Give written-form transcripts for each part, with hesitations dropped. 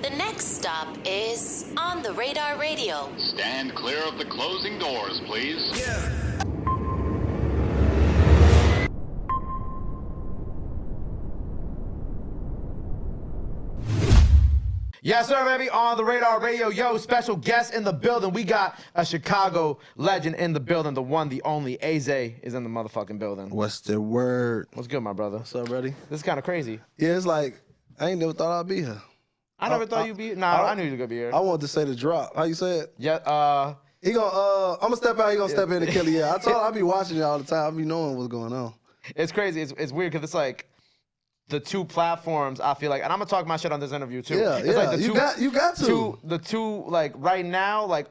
The next stop is On the Radar Radio. Stand clear of the closing doors, please. Yeah. Yes, sir, baby. On the Radar Radio. Yo, special guest in the building. We got a Chicago legend in the building. The one, the only. Aze is in the motherfucking building. What's the word? What's good, my brother? What's up, buddy? This is kind of crazy. Yeah, it's like, I ain't never thought I'd be here. I never thought you'd be here. Nah, I knew you were going to be here. I wanted to say the drop. How you say it? Yeah, I'm gonna step out, he gonna step in and kill it. Yeah, I told him I be watching you all the time. I be knowing what's going on. it's crazy. It's weird because it's like the two platforms, I feel like, and I'm going to talk my shit on this interview, too. Yeah, it's like the you got to. The two, like, right now, like,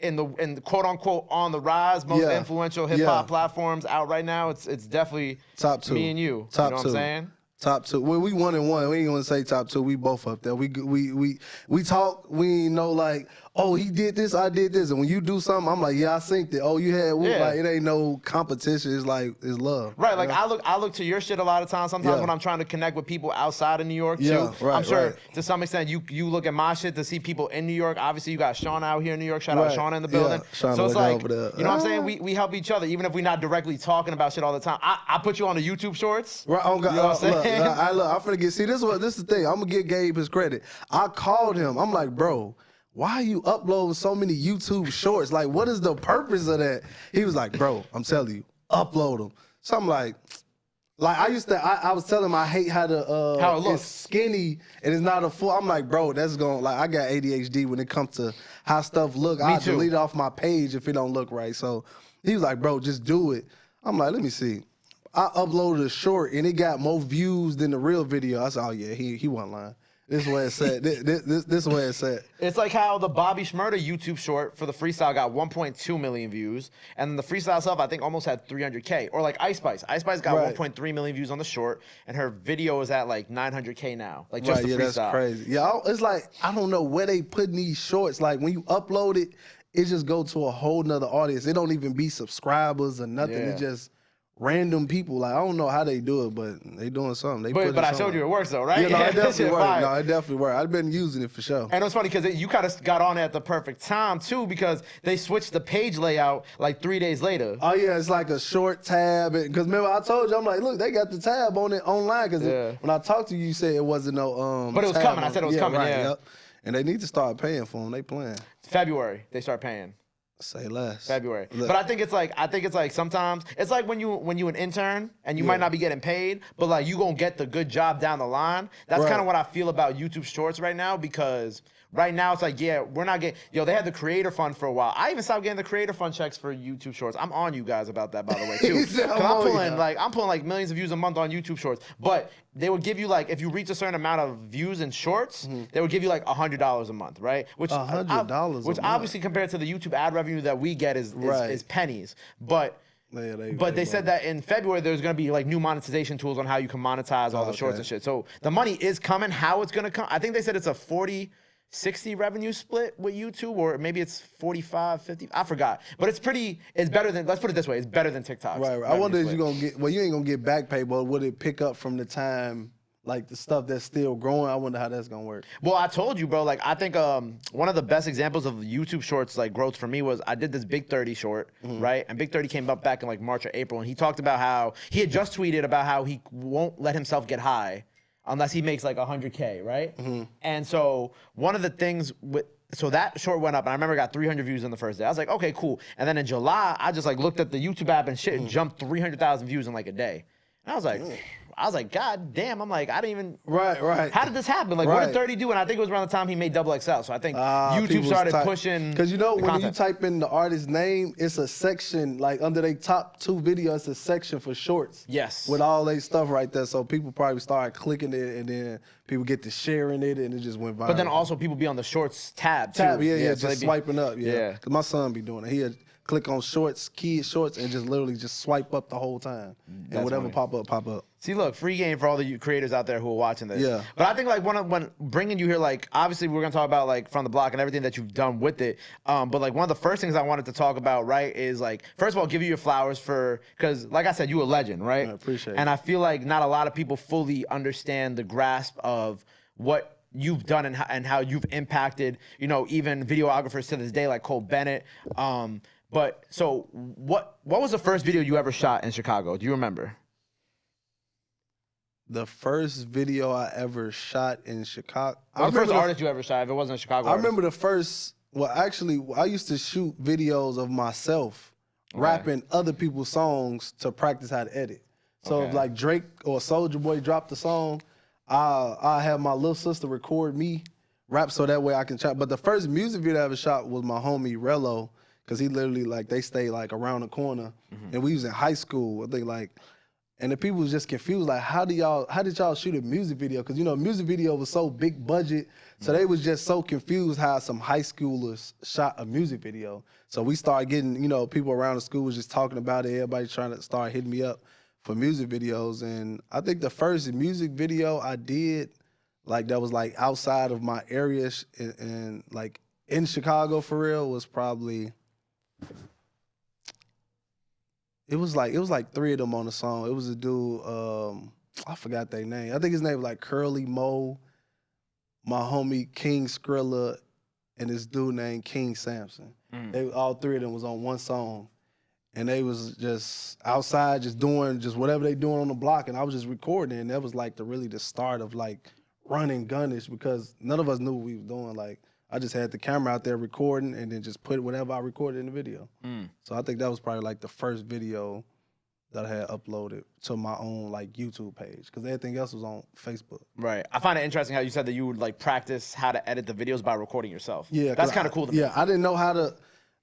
in the quote-unquote on the rise, most influential hip-hop platforms out right now, it's definitely top two. Me and you. Top you know two. What I'm saying? Top two. Well, we 1-1. We ain't gonna say top two. We both up there. We talk. We know like, oh, he did this, I did this, and when you do something, I'm like, yeah, I synced it. Oh, you had like it ain't no competition. It's like it's love. Right. Like I look to your shit a lot of times. Sometimes when I'm trying to connect with people outside of New York too. Right, I'm sure to some extent you look at my shit to see people in New York. Obviously you got Sean out here in New York. Shout out Sean in the building. Sean so it's like over there. You know what I'm saying? We help each other even if we're not directly talking about shit all the time. I put you on the YouTube shorts. Right. Oh God. You know what I'm saying? I'm finna get. See, this is the thing. I'm gonna give Gabe his credit. I called him. I'm like, bro, why are you uploading so many YouTube shorts? Like, what is the purpose of that? He was like, bro, I'm telling you, upload them. So I'm like I was telling him I hate how it looks. It's skinny and it's not a full. I'm like, bro, that's going I got ADHD when it comes to how stuff look. I delete it off my page if it don't look right. So he was like, bro, just do it. I'm like, let me see. I uploaded a short and it got more views than the real video. I said, oh yeah, he wasn't lying. This is where it's at. This is where it's at. It's like how the Bobby Shmurda YouTube short for the freestyle got 1.2 million views, and the freestyle itself I think almost had 300K. Or like Ice Spice. Ice Spice got 1.3 million views on the short, and her video is at like 900K now. Like just the freestyle. That's crazy. Yeah, it's like I don't know where they putting these shorts. Like when you upload it, it just go to a whole nother audience. It don't even be subscribers or nothing. Yeah. It just random people. Like I don't know how they do it, but they doing something. But I showed you it works though, right? Yeah, no, it definitely worked. No, it definitely worked. I've been using it for sure. And it was funny because you kind of got on it at the perfect time too, because they switched the page layout like 3 days later. Oh yeah, it's like a short tab. Because remember I told you, I'm like, look, they got the tab on it online. Because when I talked to you, you said it wasn't no But it was coming. I said it was coming. Right, yeah. Yep. And they need to start paying for them. They playing. February they start paying. Say less. February. Look. But I think it's like sometimes it's like when you an intern and you might not be getting paid, but like you gonna get the good job down the line. That's kind of what I feel about YouTube Shorts right now, because right now it's like, yeah, we're not getting, they had the creator fund for a while. I even stopped getting the creator fund checks for YouTube Shorts. I'm on you guys about that, by the way, too. I'm pulling like millions of views a month on YouTube Shorts. But they would give you like, if you reach a certain amount of views in shorts, they would give you like $100 a month, right? Which $100 which obviously compared to the YouTube ad revenue that we get is pennies. But they said that in February there's going to be like new monetization tools on how you can monetize all the shorts and shit. So the money is coming. How it's going to come? I think they said it's a 40-60 revenue split with YouTube, or maybe it's 45-50. I forgot. But it's better than, let's put it this way, it's better than TikTok. Right. I wonder if you're going to get, well, you ain't going to get back pay, but would it pick up from the time, like the stuff that's still growing? I wonder how that's going to work. Well, I told you, bro, like I think one of the best examples of YouTube Shorts like growth for me was I did this Big 30 short, right? And Big 30 came up back in like March or April, and he talked about how, he had just tweeted about how he won't let himself get high unless he makes like 100K, right? And so one of the things so that short went up, and I remember I got 300 views in the first day. I was like, okay, cool. And then in July, I just like looked at the YouTube app and shit and jumped 300,000 views in like a day. And I was like, God damn, I'm like, I didn't even. Right. How did this happen? Like, what did 30 do? And I think it was around the time he made XXL. So I think YouTube started pushing. Because when you type in the artist's name, it's a section, like under their top 2 videos, it's a section for shorts. Yes. With all their stuff right there. So people probably started clicking it, and then people get to sharing it, and it just went viral. But then also people be on the shorts tab, too. Yeah, just swiping up. Yeah. Because my son be doing it. He'd click on shorts, kids shorts, and just literally just swipe up the whole time. And whatever pop up. See, look, free game for all the creators out there who are watching this. Yeah. But I think like when bringing you here, like obviously we're gonna talk about like From the Block and everything that you've done with it. But like one of the first things I wanted to talk about, right, is like first of all give you your flowers because like I said, you a legend, right? I appreciate it. And I feel like not a lot of people fully understand the grasp of what you've done and how you've impacted, you know, even videographers to this day like Cole Bennett. But so what was the first video you ever shot in Chicago? Do you remember? The first video I ever shot in Chicago. Or the first artist you ever shot, if it wasn't a Chicago artist? remember the first. Well, actually, I used to shoot videos of myself rapping other people's songs to practice how to edit. So if like Drake or Soulja Boy dropped a song, I have my little sister record me rap so that way I can chat. But the first music video I ever shot was my homie Rello, because he literally like they stayed like around the corner, and we was in high school. I think like, and the people was just confused like, how did y'all shoot a music video? Because you know, music video was so big budget, so they was just so confused how some high schoolers shot a music video. So we started getting, you know, people around the school was just talking about it. Everybody trying to start hitting me up for music videos. And I think the first music video I did, like that was like outside of my area and like in Chicago for real, was probably, it was like 3 of them on the song. It was a dude, I forgot their name. I think his name was like Curly Mo, my homie King Skrilla, and this dude named King Sampson. They all 3 of them was on one song. And they was just outside, just doing just whatever they doing on the block, and I was just recording. And that was like the start of like running gunnish, because none of us knew what we was doing. Like I just had the camera out there recording, and then just put whatever I recorded in the video. So I think that was probably like the first video that I had uploaded to my own like YouTube page, because everything else was on Facebook. Right. I find it interesting how you said that you would like practice how to edit the videos by recording yourself. Yeah, that's kind of cool to me. Yeah, I didn't know how to.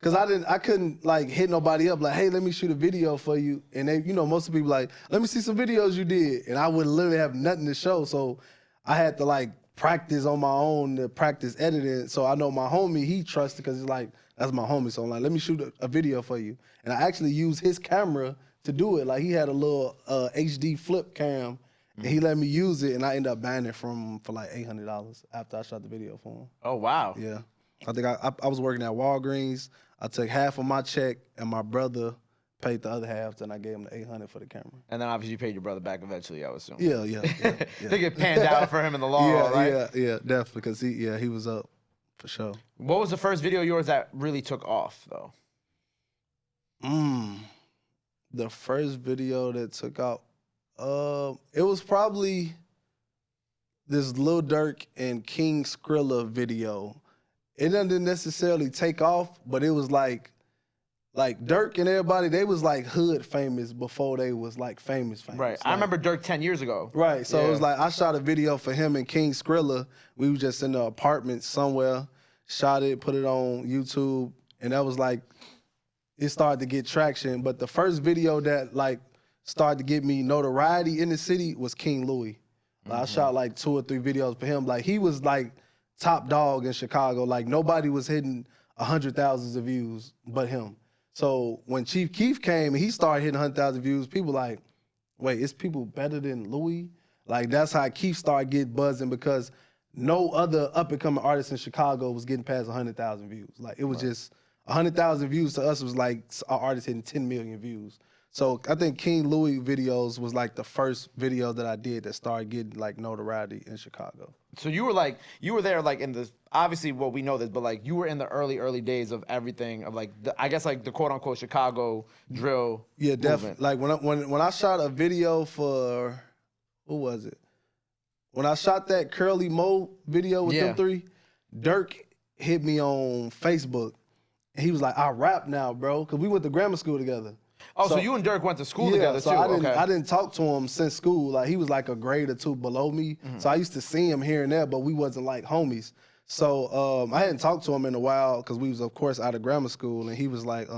Cause I couldn't like hit nobody up like, hey, let me shoot a video for you. And they, you know, most of the people like, let me see some videos you did. And I would literally have nothing to show. So I had to like practice on my own to practice editing. So I know my homie, he trusted, cause he's like, that's my homie. So I'm like, let me shoot a video for you. And I actually used his camera to do it. Like he had a little HD flip cam, and he let me use it. And I ended up buying it for like $800 after I shot the video for him. Oh, wow. Yeah. I think I was working at Walgreens. I took half of my check, and my brother paid the other half, and I gave him the $800 for the camera. And then obviously you paid your brother back eventually, I would assume. Yeah. I think it panned out for him in the long run, right? Yeah, definitely, because he was up for sure. What was the first video of yours that really took off, though? The first video that took off, it was probably this Lil Durk and King Skrilla video. It didn't necessarily take off, but it was like Durk and everybody, they was like hood famous before they was like famous. Right. Like, I remember Durk 10 years ago. Right. So it was like I shot a video for him and King Skrilla. We was just in the apartment somewhere, shot it, put it on YouTube, and that was like, it started to get traction. But the first video that like started to get me notoriety in the city was King Louis. Like, I shot like 2 or 3 videos for him. Like he was like top dog in Chicago. Like nobody was hitting 100,000 views but him. So when Chief Keef came and he started hitting 100,000 views, people like, wait, is people better than Louis? Like that's how Keef started getting buzzing, because no other up and coming artist in Chicago was getting past 100,000 views. Like it was just 100,000 views to us was like our artist hitting 10 million views. So I think King Louis videos was like the first video that I did that started getting like notoriety in Chicago. So you were there like in the, obviously, well, we know this, but like you were in the early days of everything, of like I guess like the quote unquote Chicago drill. Yeah, definitely. Like when I shot a video for, who was it? When I shot that Curly Mo video with them 3, Durk hit me on Facebook, and he was like, I rap now, bro, because we went to grammar school together. Oh, so you and Dirk went to school together too? I didn't talk to him since school. Like he was like a grade or 2 below me. So I used to see him here and there, but we wasn't like homies. So I hadn't talked to him in a while, because we was of course out of grammar school, and he was like,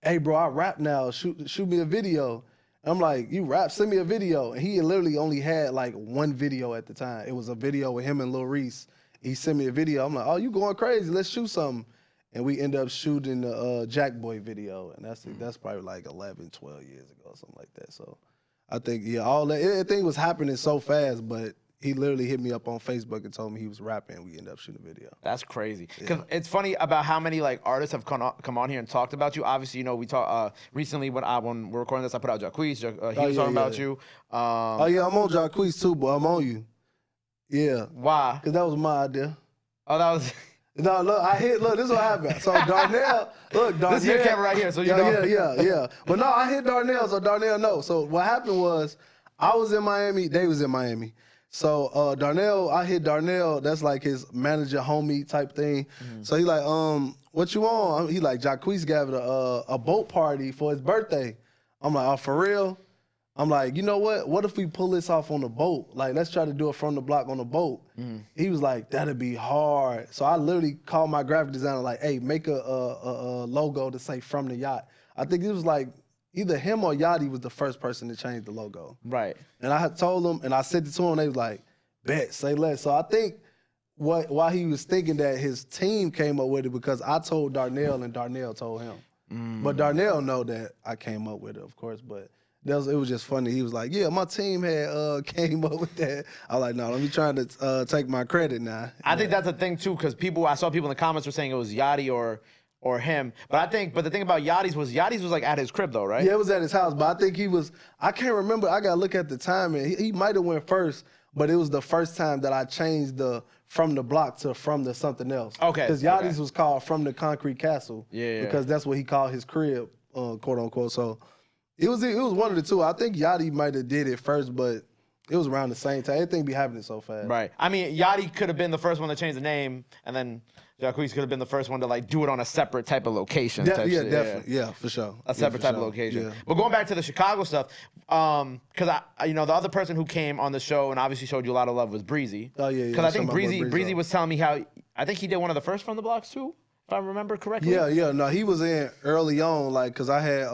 hey bro, I rap now. Shoot me a video. I'm like, you rap? Send me a video. And he literally only had like 1 video at the time. It was a video with him and Lil Reese. He sent me a video. I'm like, oh, you going crazy? Let's shoot something. And we end up shooting the Jack Boy video, and that's probably like 11, 12 years ago, something like that. So I think, all that, everything was happening so fast, but he literally hit me up on Facebook and told me he was rapping, and we ended up shooting a video. That's crazy. Because it's funny about how many like artists have come on here and talked about you. Obviously, you know, we talked recently when we're recording this, I put out Jacquees. He was talking about you. I'm on Jacquees too, but I'm on you. Yeah. Why? Because that was my idea. Oh, that was. No, look, this is what happened. So Darnell. This is your camera right here, so you know. Yeah. But no, I hit Darnell, so Darnell knows. So what happened was, I was in Miami, they was in Miami. So Darnell, I hit Darnell, that's like his manager, homie type thing. So he like, what you on? He like, Jacquees gave it a boat party for his birthday. I'm like, oh, for real? I'm like, you know what? What if we pull this off on the boat? Like, let's try to do it from the block on the boat. He was like, that'd be hard. So I literally called my graphic designer like, hey, make a logo to say from the yacht. I think it was like either him or Yachty was the first person to change the logo. Right. And I had told them, and I sent it to him, they was like, bet, say less. So I think why he was thinking that his team came up with it because I told Darnell and Darnell told him. But Darnell know that I came up with it, of course, but it was just funny. He was like, yeah, my team had came up with that. I was like, no, let me try to take my credit now. I think that's a thing too, because I saw people in the comments were saying it was Yachty or him. But the thing about Yachty's was like at his crib though, right? Yeah, it was at his house, but I think he was, I can't remember, I gotta look at the time, and he might have went first, but it was the first time that I changed the from the block to from the something else. Okay. Because Yachty's was called From the Concrete Castle. Yeah. Because that's what he called his crib, quote unquote. So it was one of the two. I think Yachty might have did it first, but it was around the same time. Everything be happening so fast. Right. I mean, Yachty could have been the first one to change the name, and then Jacquees could have been the first one to like do it on a separate type of location. Definitely. Yeah, for sure. A separate type of location. Yeah. But going back to the Chicago stuff, because the other person who came on the show and obviously showed you a lot of love was Breezy. Oh yeah. Because I think Breezy was telling me how I think he did one of the first From the Blocks too, if I remember correctly. Yeah. No, he was in early on, like, because I had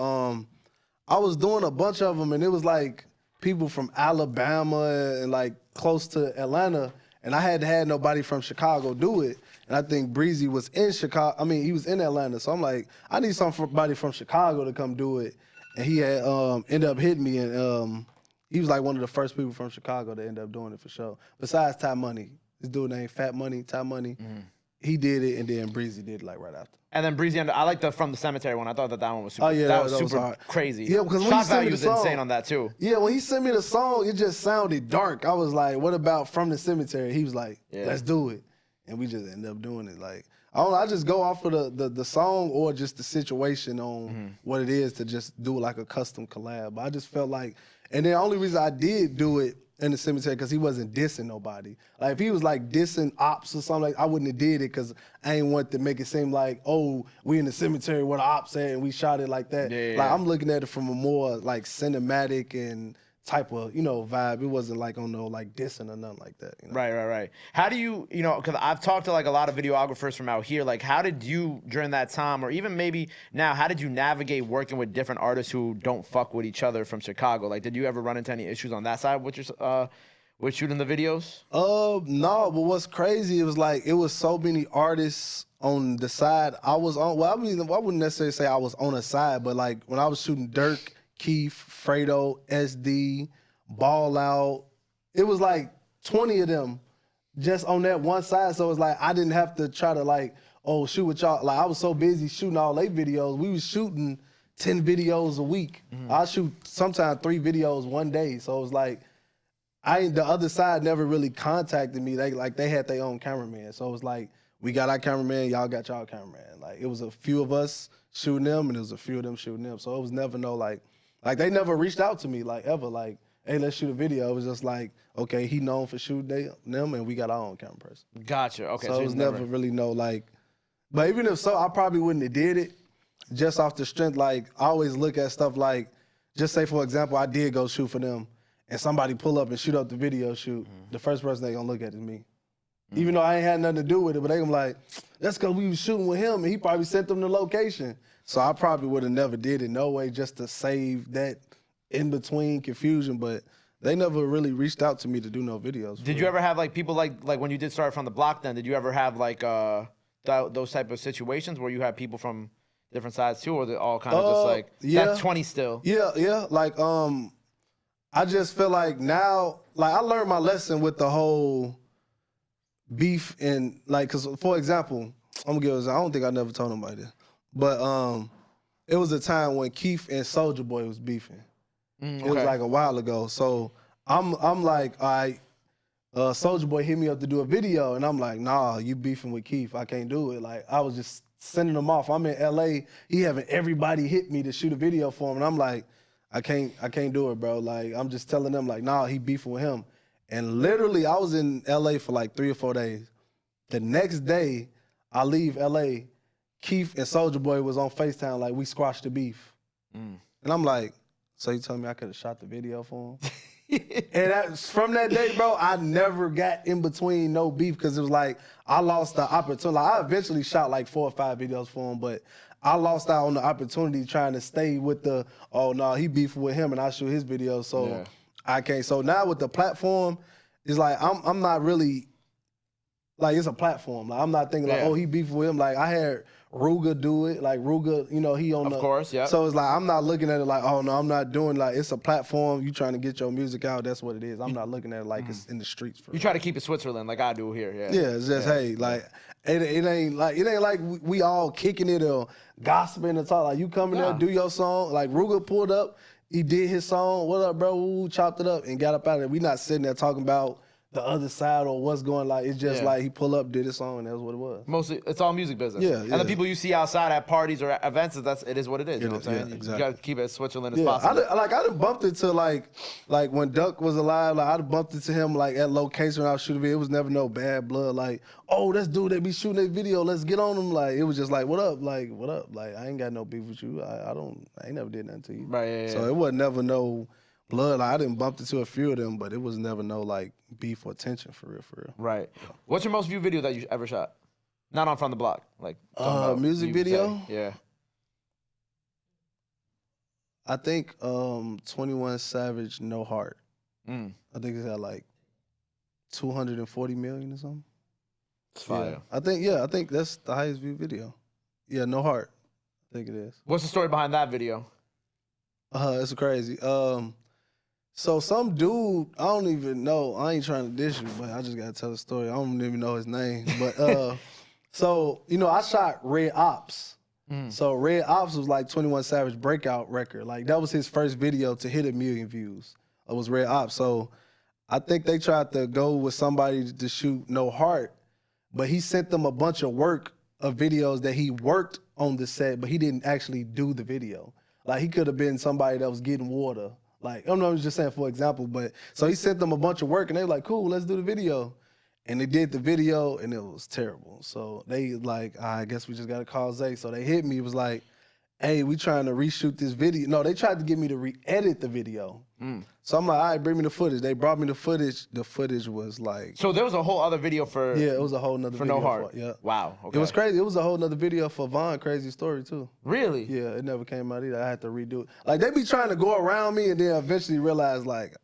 I was doing a bunch of them, and it was like people from Alabama and like close to Atlanta, and I hadn't had nobody from Chicago do it. And I think Breezy was in Chicago. I mean, he was in Atlanta, so I'm like, I need somebody from Chicago to come do it. And he had ended up hitting me, and he was like one of the first people from Chicago to end up doing it for sure. Besides Ty Money, this dude named Fat Money, Ty Money. He did it, and then Breezy did it like right after. And then Breezy, I like the From the Cemetery one. I thought that one was super. Oh yeah, that was super hard. Crazy. Yeah, because when Shot he sent me value the was song, insane on that too. Yeah, when he sent me the song, it just sounded dark. I was like, "What about From the Cemetery?" He was like, "Let's do it," and we just ended up doing it. Like, I don't know, I just go off of the song or just the situation on what it is to just do like a custom collab. But I just felt like, and the only reason I did do it in the cemetery because he wasn't dissing nobody. Like if he was like dissing ops or something, like I wouldn't have did it because I ain't want to make it seem like, oh, we in the cemetery where the ops at and we shot it like that. Like I'm looking at it from a more like cinematic and type of, vibe. It wasn't like on no like dissing or nothing like that. Right. How do you, because I've talked to like a lot of videographers from out here, like how did you during that time or even maybe now, how did you navigate working with different artists who don't fuck with each other from Chicago? Like did you ever run into any issues on that side with your with shooting the videos? No, but what's crazy, it was like it was so many artists on the side I was on. Well, I wouldn't necessarily say I was on a side, but like when I was shooting Dirk, Keith, Fredo, SD, Ball Out, it was like 20 of them just on that one side. So it's like I didn't have to try to like, oh, shoot with y'all. Like I was so busy shooting all their videos. We was shooting 10 videos a week. I shoot sometimes 3 videos one day. So it was like the other side never really contacted me. They had their own cameraman. So it was like we got our cameraman, y'all got y'all cameraman. Like it was a few of us shooting them and it was a few of them shooting them. So it was never no like they never reached out to me like ever like, hey, let's shoot a video. It was just like, okay, he known for shooting them and we got our own camera person. Gotcha. Okay. So it was never really no like, but even if so, I probably wouldn't have did it just off the strength. Like I always look at stuff like, just say for example, I did go shoot for them and somebody pull up and shoot up the video shoot. The first person they gonna look at is me. Even though I ain't had nothing to do with it, but they gonna be like, that's because we was shooting with him and he probably sent them the location. So I probably would have never did it no way just to save that in-between confusion, but they never really reached out to me to do no videos. Did you ever have like people like when you did start From the Block then, did you ever have like those type of situations where you had people from different sides too, or they all kind of just like, that 20 still? Yeah. Like, I just feel like now, like I learned my lesson with the whole beef and like, cause for example, I don't think I never told nobody this, but it was a time when Keith and Soulja Boy was beefing. It was like a while ago. So I'm like, all right, Soulja Boy hit me up to do a video, and I'm like, nah, you beefing with Keith. I can't do it. Like, I was just sending him off. I'm in LA. He having everybody hit me to shoot a video for him, and I'm like, I can't do it, bro. Like, I'm just telling them, like, nah, he beefing with him. And literally, I was in LA for like 3 or 4 days. The next day, I leave LA. Keith and Soulja Boy was on FaceTime, like, we squashed the beef. And I'm like, so you telling me I could have shot the video for him? And from that day, bro, I never got in between no beef because it was like I lost the opportunity. Like, I eventually shot like 4 or 5 videos for him, but I lost out on the opportunity trying to stay with the, oh, no, he beefing with him and I shoot his videos, so I can't. So now with the platform, it's like I'm not really, like, it's a platform. Like, I'm not thinking like, oh, he beefing with him. Like, I had Ruga do it. Like, Ruga, you know, he on the... Of course, yeah. So it's like, I'm not looking at it like, oh, no, I'm not doing, like, it's a platform. You trying to get your music out. That's what it is. I'm not looking at it like it's in the streets. You try to keep it Switzerland like I do here, Yeah, it's just, hey, like, it ain't like we all kicking it or gossiping and talk. Like, you come in there, do your song. Like, Ruga pulled up. He did his song. What up, bro? Ooh, chopped it up and got up out of there. We not sitting there talking about the other side or what's going, like, it's just like he pull up, did his song, and that's what it was. Mostly, it's all music business. Yeah, And the people you see outside at parties or at events, it is what it is. You know what I'm saying? Exactly. You got to keep it as Switzerland as possible. I done bumped into, like when Duck was alive, like, I done bumped into him, like, at location when I was shooting video. It was never no bad blood. Like, oh, that's dude that be shooting that video. Let's get on him. Like, it was just like, what up? Like, what up? Like, I ain't got no beef with you. I ain't never did nothing to you. Right, So it wasn't never no blood. Like, I didn't bump into a few of them, but it was never no, like, beef or tension for real. Right. What's your most viewed video that you ever shot? Not on From the Block. Like, music video? Yeah. I think 21 Savage, No Heart. I think it's at like 240 million or something. It's fire. I think that's the highest viewed video. Yeah, No Heart. I think it is. What's the story behind that video? It's crazy. So some dude, I don't even know. I ain't trying to dish you, but I just gotta tell the story. I don't even know his name. But so, you know, I shot Red Ops. So Red Ops was like 21 Savage breakout record. Like, that was his first video to hit 1 million views. It was Red Ops. So I think they tried to go with somebody to shoot No Heart, but he sent them a bunch of work of videos that he worked on the set, but he didn't actually do the video. Like, he could have been somebody that was getting water. Like, I'm not just saying for example, but so he sent them a bunch of work and they were like, cool, let's do the video. And they did the video and it was terrible. So they like, I guess we just got to call Zay. So they hit me. It was like, hey, we trying to reshoot this video. No, they tried to get me to re-edit the video. So I'm like, all right, bring me the footage. They brought me the footage. The footage was like... So there was a whole other video for... Yeah, it was a whole nother video. For No Heart? Yeah. Wow, okay. It was crazy. It was a whole nother video for Von Crazy Story, too. Really? Yeah, it never came out either. I had to redo it. Like, they be trying to go around me and then eventually realize, like,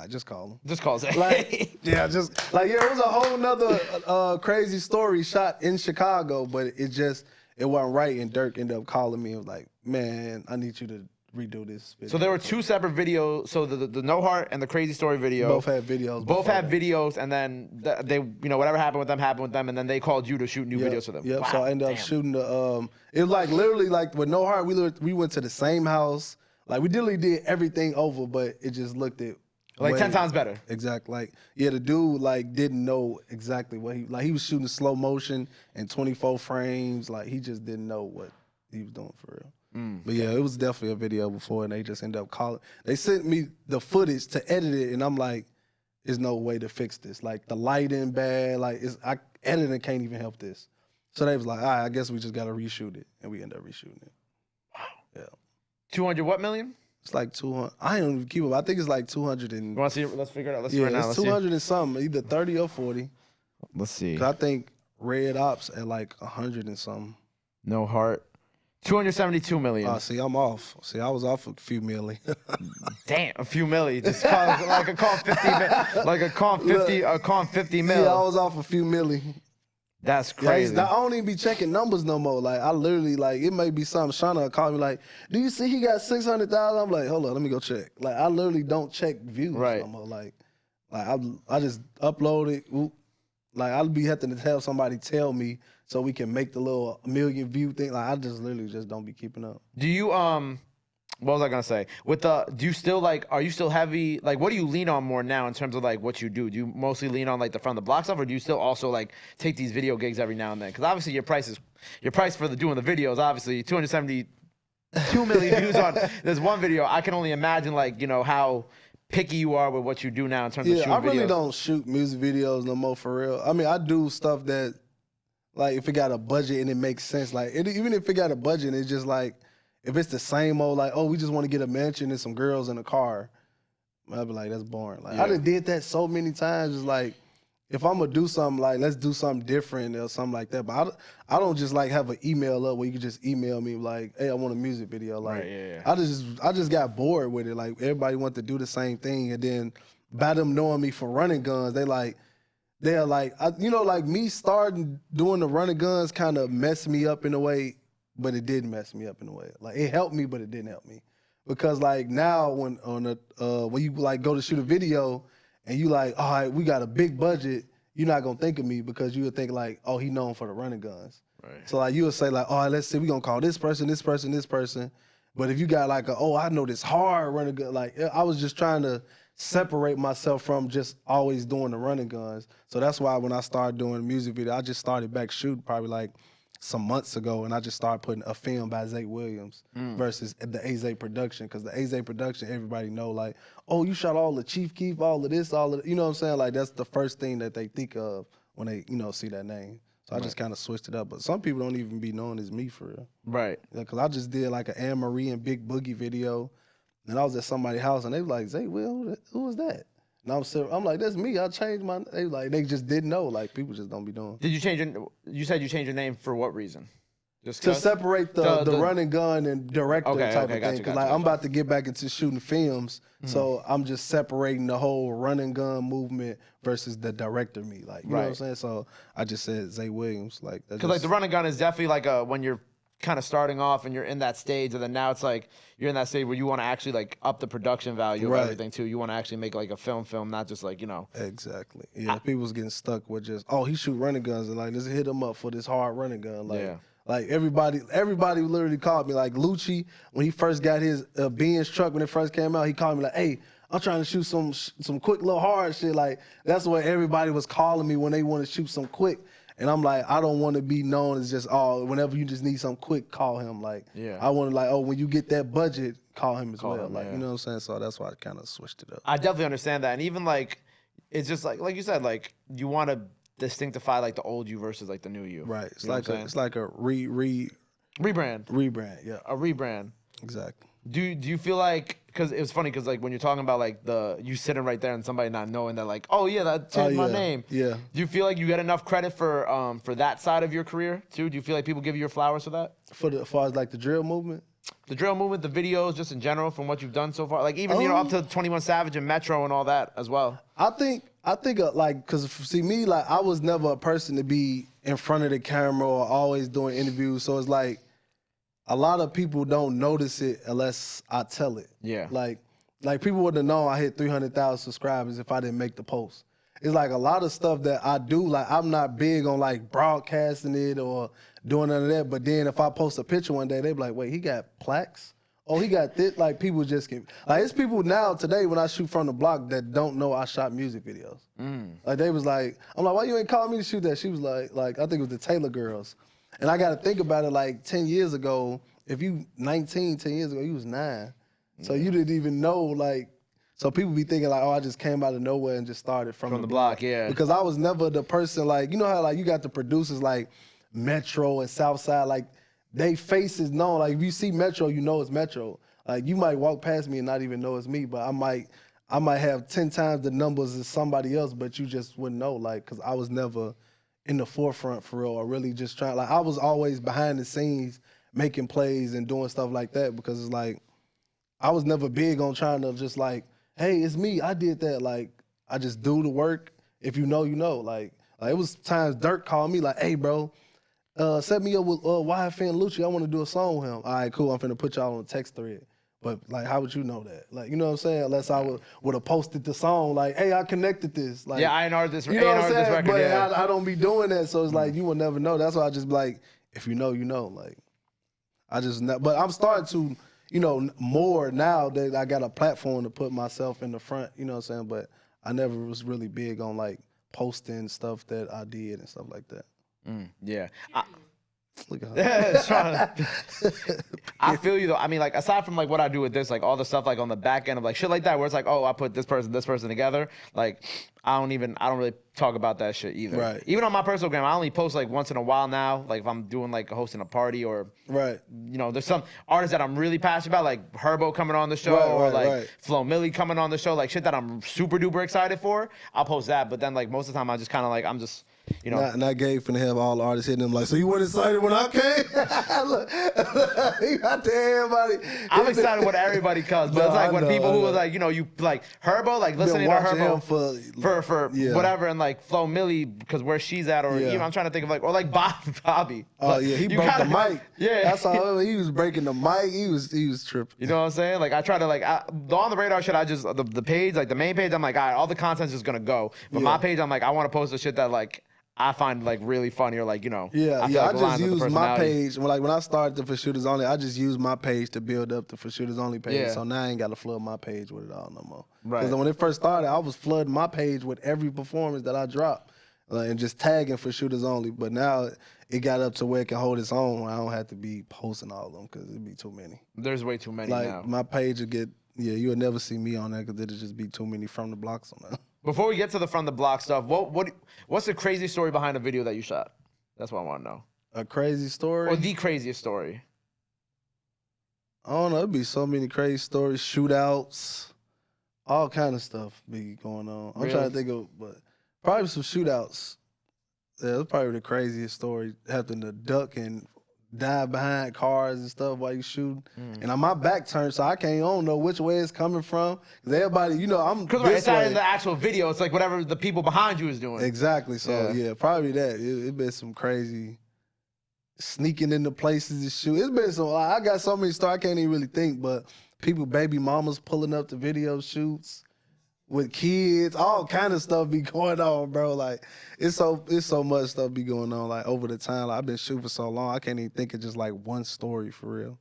just call him. Just call Zay. Like, yeah, it was a whole nother crazy story shot in Chicago, but it wasn't right, and Dirk ended up calling me and was like, man, I need you to redo this video. So there were 2 separate videos. So the No Heart and the Crazy Story video. Both had videos. Both had videos, and then they, you know, whatever happened with them, and then they called you to shoot new videos for them. Yep. Wow, So I ended up shooting the. It was like literally like with No Heart, we went to the same house. Like, we literally did everything over, but it just looked at like 10 times better. Exactly. Like, yeah, the dude like didn't know exactly what he was shooting slow motion and 24 frames. Like, he just didn't know what he was doing for real. But yeah, it was definitely a video before, and they just ended up calling. They sent me the footage to edit it, and I'm like, there's no way to fix this. Like, the lighting bad. Like, editing can't even help this. So they was like, all right, I guess we just got to reshoot it, and we ended up reshooting it. Wow. Yeah. 200 what million? It's like 200. I don't even keep up. I think it's like 200 and. You want to see? Let's figure it out. Let's see right now. It's 200 and something, either 30 or 40. Let's see. 'Cause I think Red Ops at like 100 and something. No Heart. 272 million. Oh, see, I'm off. See, I was off a few million. Damn, a few million. Just like a comp 50, like a comp 50, a comp 50 mil. Yeah, I was off a few million. That's crazy. I don't even be checking numbers no more. Like, I literally, like, it may be something. Shauna called me like, do you see he got 600,000? I'm like, hold on, let me go check. Like, I literally don't check views no more. Like I just upload it. Oop. Like, I'll be having to have somebody tell me so we can make the little million view thing. Like, I just literally just don't be keeping up. Do you What was I gonna say? With the, do you still like? Are you still heavy? Like, what do you lean on more now in terms of like what you do? Do you mostly lean on like the front of the block stuff, or do you still also like take these video gigs every now and then? Because obviously your price for the doing the videos, obviously 272 million views on this one video. I can only imagine like how picky you are with what you do now in terms of shooting I really videos. don't shoot music videos no more for real. I mean, I do stuff that, like, if it got a budget and it makes sense, like, even if it got a budget and it's just like, if it's the same old, like, oh, we just want to get a mansion and some girls in a car, I'd be like, that's boring. Like, I done did that so many times. It's like, if I'm gonna do something, like, let's do something different or something like that. But I don't just like have an email up where you can just email me like, hey, I want a music video. Like, I just got bored with it. Like, everybody want to do the same thing, and then by them knowing me for running guns, they're like, like me starting doing the running guns kind of messed me up in a way, but it didn't mess me up in a way. Like, it helped me, but it didn't help me, because like now when you like go to shoot a video and you like, all right, we got a big budget, you're not gonna think of me because you would think like, oh, he known for the running guns. Right. So like you would say like, all right, let's see, we gonna call this person, this person, this person. But if you got like I know this hard running gun, like I was just trying to separate myself from just always doing the running guns. So that's why when I started doing music video, I just started back shooting probably like some months ago, and I just started putting a film by Zay Williams versus the AZ production, because the AZ production, everybody know like, oh, you shot all the Chief Keef, all of this, all of the, you know what I'm saying? Like, that's the first thing that they think of when they, see that name. So I just kind of switched it up. But some people don't even be known as me for real. Right. Because I just did like an Anne Marie and Big Boogie video, and I was at somebody's house, and they were like, Zay Will, who was that? And I'm like, that's me. I changed my. They just didn't know. Like, people just don't be doing. Did you change your? You said you changed your name for what reason? Just to separate the run and gun and director type of thing. Because I'm about to get back into shooting films, so I'm just separating the whole run and gun movement versus the director me. Like, you know what I'm saying? So I just said Zay Williams. Like, because like the run and gun is definitely like when you're kind of starting off and you're in that stage, and then now it's like you're in that stage where you want to actually like up the production value of everything too. You want to actually make like a film, not just like Exactly. Yeah, people's getting stuck with just, oh, he shoot running guns, and like, let's hit him up for this hard running gun. Like, like everybody literally called me. Like Lucci, when he first got his Benz truck when it first came out, he called me like, hey, I'm trying to shoot some quick little hard shit. Like, that's what everybody was calling me when they want to shoot some quick. And I'm like, I don't want to be known as just, oh, whenever you just need something quick, call him. Like, I want to like, oh, when you get that budget, call him as well. Like, you know what I'm saying? So that's why I kind of switched it up. I definitely understand that. And even like, it's just like you said, like, you want to distinctify like the old you versus like the new you. Right. It's like a rebrand. Rebrand, yeah. A rebrand. Exactly. Do you feel like, because it was funny, because like when you're talking about like you sitting right there and somebody not knowing that, like, oh yeah, that changed my name. Yeah. Do you feel like you get enough credit for that side of your career too? Do you feel like people give you your flowers for that? As far as like the drill movement? The drill movement, the videos, just in general, from what you've done so far, like even up to 21 Savage and Metro and all that as well. I think like, because see me, like, I was never a person to be in front of the camera or always doing interviews. So it's like, a lot of people don't notice it unless I tell it. Yeah. Like people wouldn't have known I hit 300,000 subscribers if I didn't make the post. It's like a lot of stuff that I do, like, I'm not big on like broadcasting it or doing none of that. But then if I post a picture one day, they be like, wait, he got plaques? Oh, he got this? Like, people just get, like, it's people now today when I shoot from the block that don't know I shot music videos. Like, they was like, I'm like, why you ain't calling me to shoot that? She was like, I think it was the Taylor Girls. And I got to think about it, like 10 years ago, if you 19, 10 years ago, you was 9. So you didn't even know, like, so people be thinking like, oh, I just came out of nowhere and just started from the block. Yeah. Because I was never the person, like, you know how like you got the producers like Metro and Southside, like they faces known. Like if you see Metro, you know it's Metro. Like you might walk past me and not even know it's me, but I might have 10 times the numbers as somebody else, but you just wouldn't know, like, because I was never in the forefront for real, or really just trying, like, I was always behind the scenes making plays and doing stuff like that, because it's like, I was never big on trying to just like, hey, it's me, I did that. Like, I just do the work. If you know, you know. Like it was times Dirk called me like, hey, bro, set me up with YFN Lucci. I want to do a song with him. All right, cool, I'm finna put y'all on a text thread. But like, how would you know that? Like, you know what I'm saying? Unless I would have posted the song, like, hey, I connected this. Like, yeah, A&R this, you know what I'm saying? Record, but yeah. I don't be doing that, so it's like, you will never know. That's why I just be like, if you know, you know. Like, I just, but I'm starting to, more now that I got a platform to put myself in the front, you know what I'm saying? But I never was really big on like posting stuff that I did and stuff like that. Yeah. Look at her. I feel you though. I mean, like aside from like what I do with this, like all the stuff like on the back end of like shit like that, where it's like, oh, I put this person together. Like I don't really talk about that shit either. Right. Even on my personal gram, I only post like once in a while now. Like if I'm doing like hosting a party or Right. There's some artists that I'm really passionate about, like Herbo coming on the show or like Flo Milli coming on the show, like shit that I'm super duper excited for. I'll post that, but then like most of the time I just kind of like I'm just. Not Gabe finna have all the artists hitting them like, so you weren't excited when I came? Look, he got to everybody. I'm excited when everybody comes, but it's like when people who was like, you like Herbo, like listening to Herbo for whatever, and like Flo Milli because where she's at, or even I'm trying to think of like, or like Bobby. Oh yeah, he broke the mic. Yeah, that's all. He was breaking the mic. He was tripping. You know what I'm saying? Like I try to the On the Radar shit. I just the page, like the main page. I'm like, all right, all the content's just gonna go, but my page, I'm like, I want to post the shit that like. I find like really funny or like I like just use my page when I started the For Shooters Only. I just used my page to build up the For Shooters Only page. So now I ain't got to flood my page with it all no more. Right. Because when it first started, I was flooding my page with every performance that I dropped and just tagging For Shooters Only. But now it got up to where it can hold its own. I don't have to be posting all of them because it'd be too many. There's way too many now. My page would get you would never see me on there because it'd just be too many from the blocks on there. Before we get to the From the Block stuff, what's the crazy story behind a video that you shot? That's what I want to know. A crazy story? Or the craziest story? I don't know. It'd be so many crazy stories, shootouts, all kind of stuff be going on. I'm trying to think of, but probably some shootouts. Yeah, that's probably the craziest story. Having to duck and dive behind cars and stuff while you shooting. And on my back turned, so I don't know which way it's coming from. Because everybody, I'm because it's not in the actual video. It's like whatever the people behind you is doing. Exactly. So probably that. It been some crazy sneaking into places to shoot. It's been some. I got so many stories I can't even really think. But people, baby mamas pulling up to video shoots with kids, all kind of stuff be going on, bro. Like it's so much stuff be going on. Like over the time, like, I've been shooting for so long, I can't even think of just like one story for real.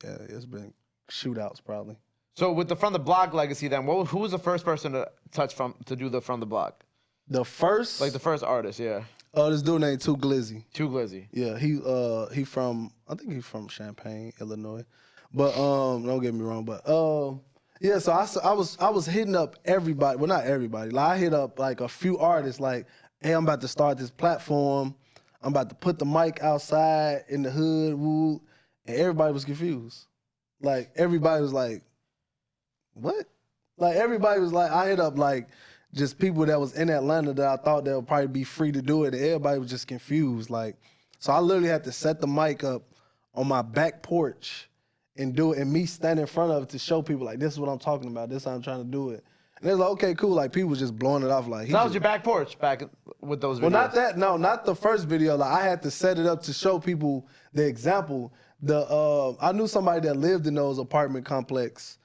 Yeah, it's been shootouts probably. So with the From the Block legacy, then who was the first person to do the From the Block? The first, like the first artist, yeah. This dude named Too Glizzy. Too Glizzy. Yeah, I think he's from Champaign, Illinois. But don't get me wrong, but yeah, so I was hitting up everybody. Well, not everybody. Like I hit up like a few artists. Like, hey, I'm about to start this platform. I'm about to put the mic outside in the hood, woo, and everybody was confused. Like everybody was like, "What?" Like everybody was like, I hit up like just people that was in Atlanta that I thought they would probably be free to do it, and everybody was just confused. Like, so I literally had to set the mic up on my back porch and do it, and me stand in front of it to show people, like, this is what I'm talking about. This is how I'm trying to do it. And they're like, okay, cool. Like, people was just blowing it off. Like, that was your back porch back with those videos? Well, not that. No, not the first video. Like, I had to set it up to show people the example. I knew somebody that lived in those apartment complex,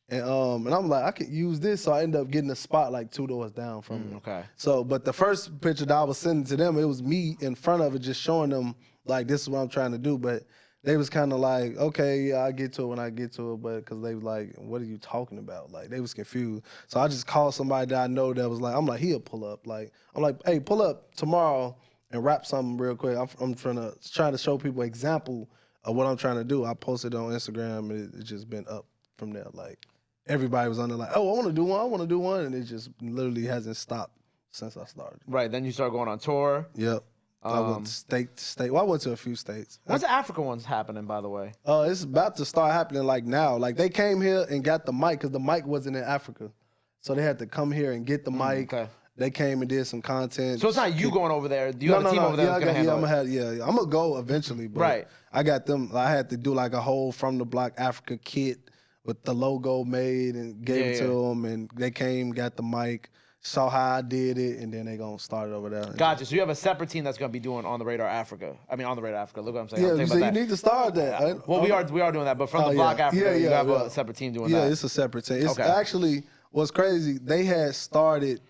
and I'm like, I could use this. So I ended up getting a spot like 2 doors down from it. Okay. So, but the first picture that I was sending to them, it was me in front of it, just showing them, like, this is what I'm trying to do. But they was kind of like, okay, yeah, I get to it when I get to it, but because they was like, what are you talking about? Like, they was confused. So I just called somebody that I know that was like, I'm like, he'll pull up. Like, I'm like, hey, pull up tomorrow and rap something real quick. I'm trying to show people example of what I'm trying to do. I posted it on Instagram, and it's just been up from there. Like, everybody was on there like, oh, I want to do one, and it just literally hasn't stopped since I started. Right, then you start going on tour. Yep. I went state to state. Well, I went to a few states. When's the Africa ones happening, by the way? It's about to start happening like now. Like they came here and got the mic because the mic wasn't in Africa. So they had to come here and get the mic. Okay. They came and did some content. So it's not you going over there. You have a team over there that's going to handle it. I'm going to go eventually. But right. I got them. I had to do like a whole From the Block Africa kit with the logo made and gave it to them. And they came, got the mic, saw how I did it, and then they gonna start it over there. Gotcha. So you have a separate team that's gonna be doing On the Radar Africa. I mean, On the Radar Africa. Look what I'm saying. Yeah, so you need to start that. Well, we are doing that, but From the Block Africa, you have a separate team doing that. Yeah, it's a separate team. It's actually what's crazy. They had started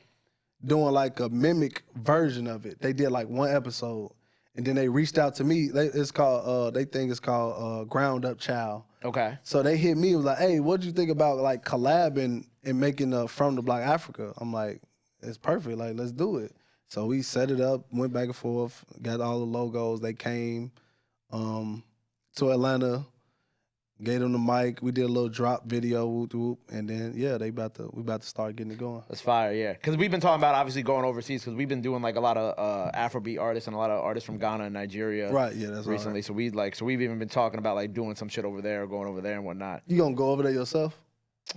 doing like a mimic version of it. They did like one episode, and then they reached out to me. It's called they think it's called Ground Up Child. Okay. So they hit me, was like, hey, what do you think about like collabing and making From the Block Africa? I'm like, it's perfect. Like, let's do it. So we set it up, went back and forth, got all the logos. They came to Atlanta, gave them the mic. We did a little drop video, whoop, whoop, and then we about to start getting it going. That's fire, yeah. Because we've been talking about obviously going overseas because we've been doing like a lot of Afrobeat artists and a lot of artists from Ghana and Nigeria. Right, yeah, that's recently. Right. So we've even been talking about like doing some shit over there, going over there and whatnot. You gonna go over there yourself?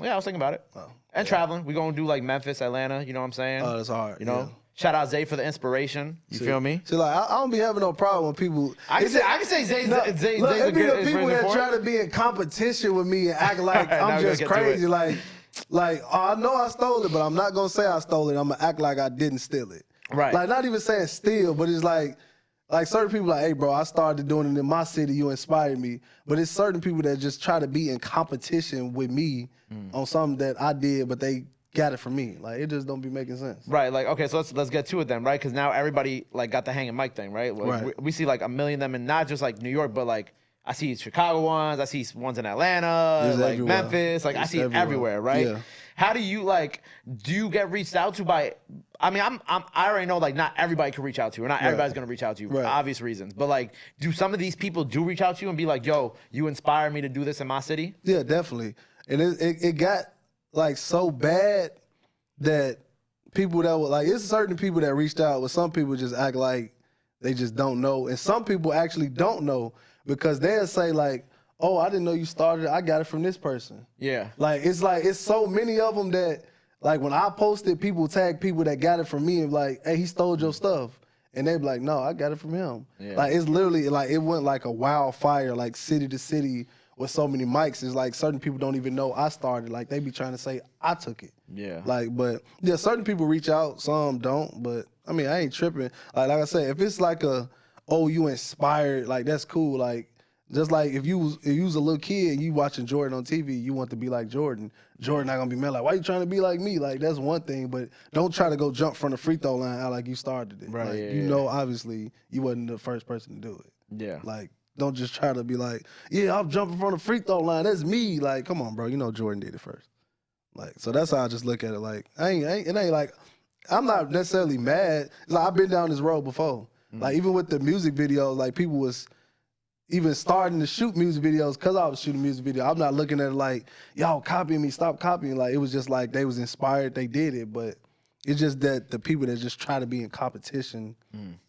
Yeah, I was thinking about it. Oh, and traveling. We're gonna do like Memphis, Atlanta. You know what I'm saying? Oh, that's hard. You know. Shout out Zay for the inspiration. You feel me? See, like I don't be having no problem when people. I can say Zay's look, a it good be the people that for try it. to be in competition with me and act like Now I'm we just gotta get to crazy. it. Like I know I stole it, but I'm not gonna say I stole it. I'm gonna act like I didn't steal it. Right. Like not even saying steal, but it's like certain people like, hey, bro, I started doing it in my city. You inspired me. But it's certain people that just try to be in competition with me on something that I did, but they got it from me. Like it just don't be making sense. Right. Like okay, so let's get to it then, right? Because now everybody like got the hanging mic thing, right? Like, Right. we see like a million of them, and not just like New York, but like I see Chicago ones, I see ones in Atlanta, It's like everywhere. Memphis, like I It's see it everywhere, right? Yeah. How do you do you get reached out to by? I mean, I already know like not everybody can reach out to you, or not everybody's gonna reach out to you for Right. obvious reasons. But like, do some of these people do reach out to you and be like, "Yo, you inspire me to do this in my city"? Yeah, definitely. And it got like so bad that people that were like, it's certain people that reached out, but some people just act like they just don't know. And some people actually don't know because they'll say like, oh, I didn't know you started it. I got it from this person. Yeah. Like, it's so many of them that like when I posted, people tag people that got it from me and like, hey, he stole your stuff. And they be like, no, I got it from him. Yeah. Like, it's literally like, it went like a wildfire, like city to city with so many mics. It's like certain people don't even know I started. Like, they be trying to say I took it. Yeah. Like, but yeah, certain people reach out, some don't. But I mean, I ain't tripping. Like I said, if it's like you inspired, like that's cool. Like, just like if you was a little kid and you watching Jordan on TV, you want to be like Jordan. Jordan not gonna be mad like, why you trying to be like me? Like that's one thing, but don't try to go jump from the free throw line out like you started it. Right, Like, yeah, you know, obviously you wasn't the first person to do it. Yeah. Like, don't just try to be like, yeah, I'm jumping from the free throw line. That's me. Like, come on, bro. You know Jordan did it first. Like, so that's how I just look at it. Like, it ain't like, I'm not necessarily mad. It's like I've been down this road before. Like, even with the music videos, like people was even starting to shoot music videos because I was shooting music video. I'm not looking at it like, y'all copying me, stop copying. Like, it was just like they was inspired, they did it. But it's just that the people that just try to be in competition,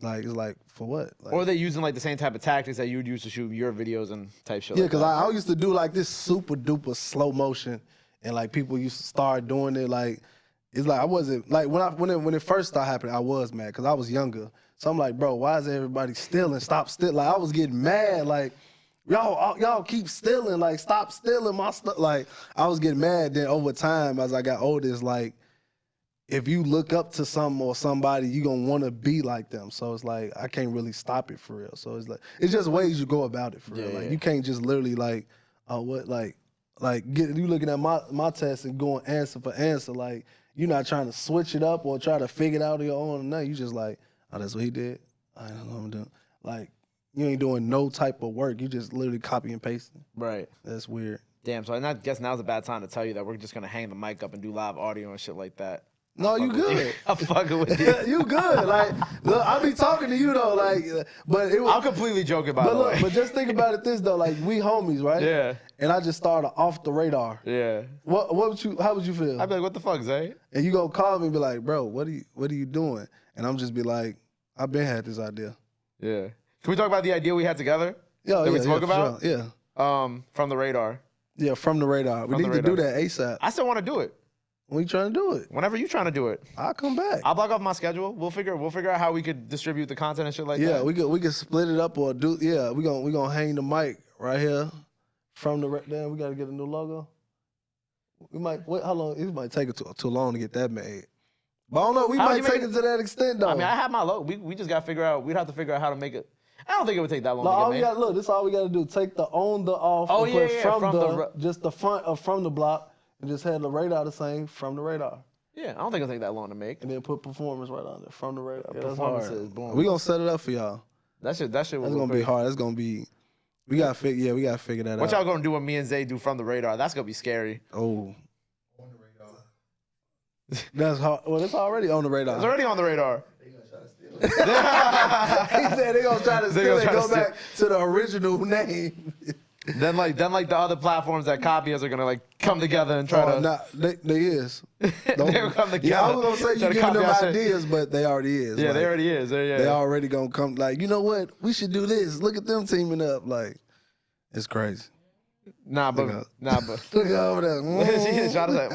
like, it's like, for what? Like, Or they're using like the same type of tactics that you would use to shoot your videos and type shit. yeah, like because that. I used to do like this super duper slow motion, and like people used to start doing it. Like, it's like I wasn't like when it first started happening, I was mad because I was younger. So I'm like, bro, why is everybody stealing? Stop stealing. Like, I was getting mad. Like, y'all keep stealing. Like, stop stealing my stuff. Like, I was getting mad. Then over time, as I got older, it's like, if you look up to something or somebody, you gonna want to be like them. So it's like, I can't really stop it for real. So it's like, it's just ways you go about it for real. Like, you can't just literally like, you looking at my test and going answer for answer. Like, you're not trying to switch it up or try to figure it out on your own or nothing. You just like, oh, that's what he did. I don't know what I'm doing. Like, you ain't doing no type of work. You just literally copy and pasting. Right. That's weird. Damn, so I guess now's a bad time to tell you that we're just gonna hang the mic up and do live audio and shit like that. No, you good. I'm fucking with you. You good. Like, look, I be talking to you though. Like, but it was. I'm completely joking by But the look, way. but just think about it this though. Like, we homies, right? Yeah. And I just started off the radar. Yeah. How would you feel? I'd be like, what the fuck, Zay? And you gonna call me and be like, bro, what are you doing? And I'm just be like, I've been had this idea. Yeah. Can we talk about the idea we had together? Yeah, that we yeah, spoke for about? sure. Yeah. From the radar. Yeah, from the radar. We From need the to do radar. that ASAP. I still want to do it. When you trying to do it? Whenever you trying to do it. I'll come back. I'll block off my schedule. We'll figure out how we could distribute the content and shit like Yeah, that. we could split it up or do. Yeah, we gonna hang the mic right here from the. Damn, we gotta get a new logo. We might wait. How long? It might take it too long to get that made. But I don't know. We How might would you take make it to that extent though. I mean, I have my logo. We just got to figure out. We'd have to figure out how to make it. I don't think it would take that long No, all to we get made. got. Look, this is all we gotta do. Take the on the off. Oh, and yeah, put yeah, from from the, the just the front of from the block, and just have the radar the same from the radar, Yeah, I don't think it'll take that long to make. and then put performance right on there from the radar. Yeah, that's performances, hard. boom. We gonna set it up for y'all. That shit. That's gonna be hard. That's gonna be. We gotta figure that out. What y'all gonna do when me and Zay do From the Radar? That's gonna be scary. Oh. On the radar. That's hard. Well, it's already on the radar. It's already on the radar. He said they gonna try to steal it. Go back to the original name. Then like the other platforms that copy us are gonna like come together and try to. Nah, they is. They'll come together. Yeah, I was gonna say you giving them ideas, but they already is. Yeah, like, they already is. They already gonna come. Like, you know what? We should do this. Look at them teaming up. Like, it's crazy. Nah, but look over there. Shot like,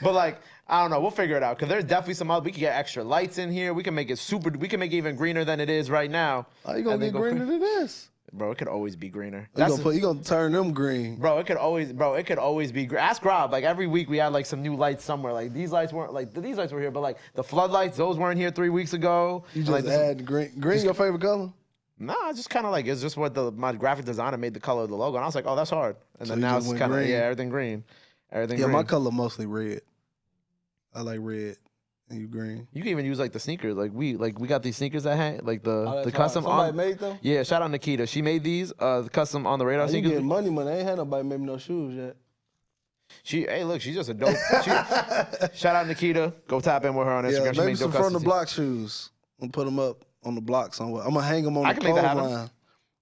But like, I don't know. We'll figure it out because there's definitely some other. We can get extra lights in here. We can make it super. We can make it even greener than it is right now. How you gonna get greener than this? Bro, it could always be greener. You gonna turn them green. Bro, it could always be green. Ask Rob. Like every week we had like some new lights somewhere. Like these lights weren't these lights were here, but like the floodlights, those weren't here 3 weeks ago. You just add green. Green your favorite color? Nah, it's just kind of like it's just what my graphic designer made the color of the logo, and I was like, oh, that's hard. And So then now it's kind of everything green. Everything green. My color mostly red. I like red. And you green. You can even use like the sneakers. Like we got these sneakers that hang like the custom. Somebody made them? Yeah, shout out Nikita. She made these the custom on the radar You sneakers. getting money. I ain't had nobody make me no shoes yet. She's just a dope. Shout out Nikita. Go tap in with her on Instagram. Yeah, she maybe made some dope from the block shoes. I'm put them up on the block somewhere. I'm gonna hang them on the clothesline.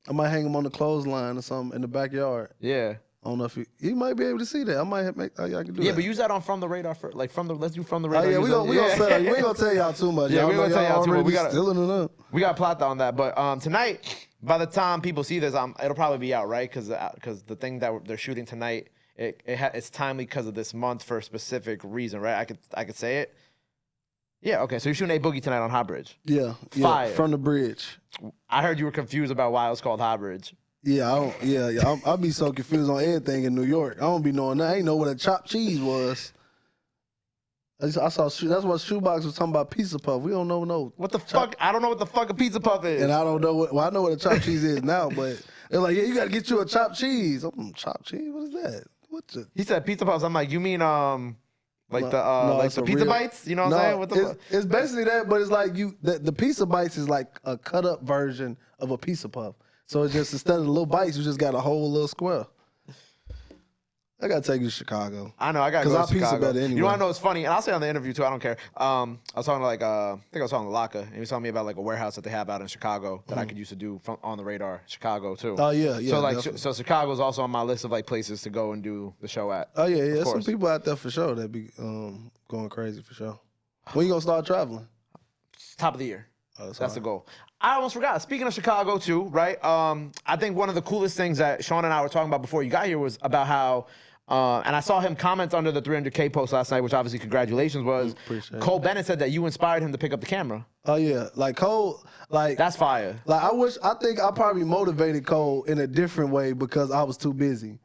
I might hang them on the clothesline or something in the backyard. Yeah. I don't know if you might be able to see that. I might make. I can do that. Yeah, but use that on From the Radar for like let's do From the Radar. Oh yeah, we ain't gonna tell y'all too much. Yeah, we gonna tell y'all too much. We got stealing it up. We got plot on that, but tonight, by the time people see this, it'll probably be out, right? Because the thing that they're shooting tonight, it's timely because of this month for a specific reason, right? I could say it. Yeah, okay. So you're shooting A Boogie tonight on High Bridge. Yeah, Fire. From the bridge. I heard you were confused about why it was called High Bridge. Yeah, I'll be so confused on everything in New York. I don't be knowing that. I ain't know what a chopped cheese was. I saw that's what Shoebox was talking about, pizza puff. We don't know no. What the fuck? I don't know what the fuck a pizza puff is. And I don't know what. Well, I know what a chopped cheese is now, but they're like, yeah, you gotta get you a chopped cheese. Chopped cheese? What is that? He said pizza puffs. I'm like, you mean like the pizza bites? You know what I'm saying? What the it's basically that, but it's like the pizza bites is like a cut up version of a pizza puff. So it's just instead of the little bites, you just got a whole little square. I gotta take you to Chicago. I know, I gotta go to Chicago. Because our pizza better anyway. You wanna know what's funny? And I'll say on the interview too, I don't care. I was talking to I think I was talking to Laka, and he was telling me about like a warehouse that they have out in Chicago that I could use to do on the radar, Chicago too. Oh yeah. So like, so Chicago's also on my list of like places to go and do the show at. Oh yeah. There's some people out there for sure that be going crazy for sure. When you gonna start traveling? Top of the year. Oh, that's the goal. I almost forgot. Speaking of Chicago too, right? I think one of the coolest things that Sean and I were talking about before you got here was about how, and I saw him comment under the 300K post last night, which obviously congratulations was. Cole Bennett said that you inspired him to pick up the camera. Oh yeah, like Cole, like that's fire. Like I think I probably motivated Cole in a different way because I was too busy.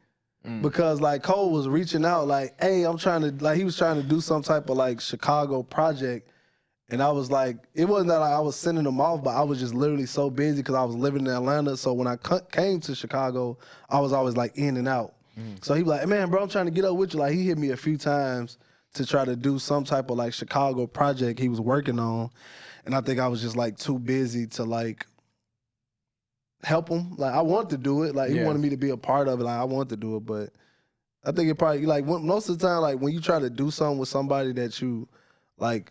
Because like Cole was reaching out like, hey, he was trying to do some type of like Chicago project. And I was like, it wasn't that I was sending them off, but I was just literally so busy because I was living in Atlanta. So when I came to Chicago, I was always like in and out. So he was like, hey, man, bro, I'm trying to get up with you. Like he hit me a few times to try to do some type of like Chicago project he was working on. And I think I was just like too busy to like help him. Like I wanted to do it. Like he wanted me to be a part of it. Like I wanted to do it, but I think it probably like most of the time, like when you try to do something with somebody that you like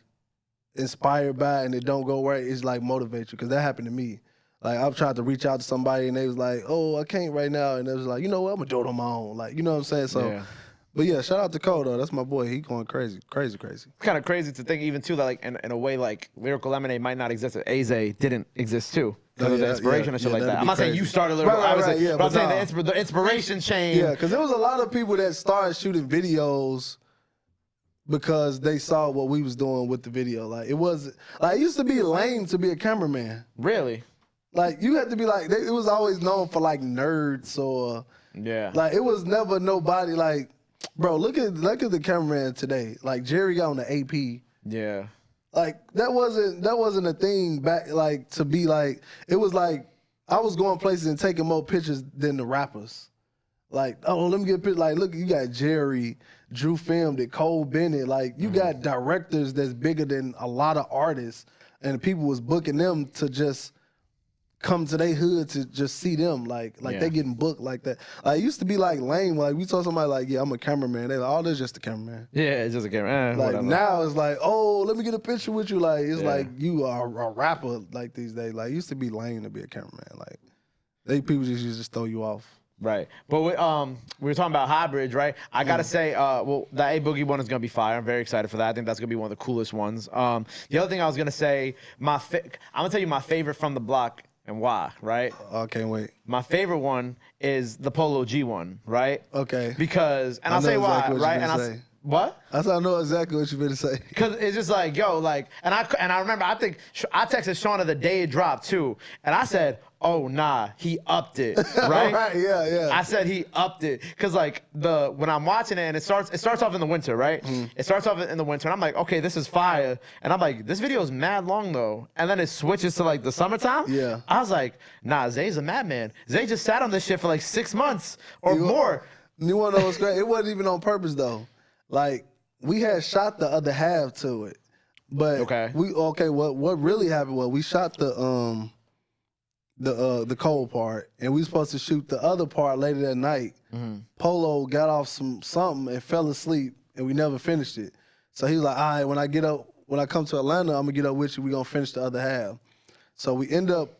inspired by and it don't go right, it's like motivate you, because that happened to me. Like I've tried to reach out to somebody and they was like, oh, I can't right now, and it was like, you know what, I'm gonna do it on my own. Like, you know what I'm saying? So but yeah, shout out to Cole though. That's my boy. He going crazy. It's kind of crazy to think even too that like in a way like Lyrical Lemonade might not exist if Aze didn't exist too. Because of the inspiration and shit like that. I'm not saying you started Lyrical, but I'm saying the inspiration chain. Yeah, because there was a lot of people that started shooting videos because they saw what we was doing with the video. Like it used to be lame to be a cameraman. Really? Like you had to be like, it was always known for like nerds or like it was never nobody like, bro, look at the cameraman today. Like Jerry got on the AP. Yeah. Like that wasn't a thing back, like to be like, it was like I was going places and taking more pictures than the rappers. Like, oh, let me get a picture. Like, look, you got Jerry, Drew filmed it, Cole Bennett. Like, you got directors that's bigger than a lot of artists, and people was booking them to just come to their hood to just see them, like they getting booked like that. Like, it used to be like lame. Like, we told somebody like, yeah, I'm a cameraman. They like, oh, that's just a cameraman. Yeah, it's just a camera. Like, Whatever. now it's like, oh, let me get a picture with you. Like, it's like you are a rapper like these days. Like, it used to be lame to be a cameraman. Like, people just used to throw you off. Right, but we were talking about hybrids, right? I gotta say, well, the A Boogie one is gonna be fire. I'm very excited for that. I think that's gonna be one of the coolest ones. The other thing I was gonna say, I'm gonna tell you my favorite from the block and why, right? I can't wait. My favorite one is the Polo G one, right? Okay. Because, and I'll say why, right? And what? I know exactly what you're going to say. Because it's just like, yo, like, and I remember, I think I texted Shauna the day it dropped too, and I said, oh nah, he upped it, right? Right, yeah. I said he upped it because like when I'm watching it and it starts off in the winter, right? It starts off in the winter, and I'm like, okay, this is fire, and I'm like, this video is mad long though, and then it switches to like the summertime. Yeah. I was like, nah, Zay's a madman. Zay just sat on this shit for like 6 months or more. You want to know what's great? It wasn't even on purpose though. Like, we had shot the other half to it, but what really happened was we shot the cold part, and we supposed to shoot the other part later that night. Polo got off something and fell asleep, and we never finished it. So he was like, all right, when I come to Atlanta, I'm gonna get up with you. We gonna finish the other half. So we end up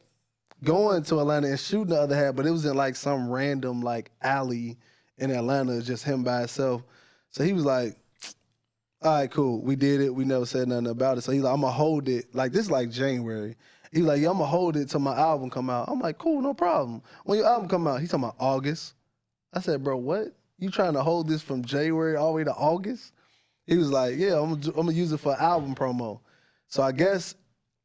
going to Atlanta and shooting the other half, but it was in like some random like alley in Atlanta, just him by himself. So he was like, all right, cool. We did it. We never said nothing about it. So he's like, I'm going to hold it. Like, this is like January. He's like, yeah, I'm going to hold it till my album come out. I'm like, cool, no problem. When your album come out, he's talking about August. I said, bro, what? You trying to hold this from January all the way to August? He was like, yeah, I'm going to use it for album promo. So I guess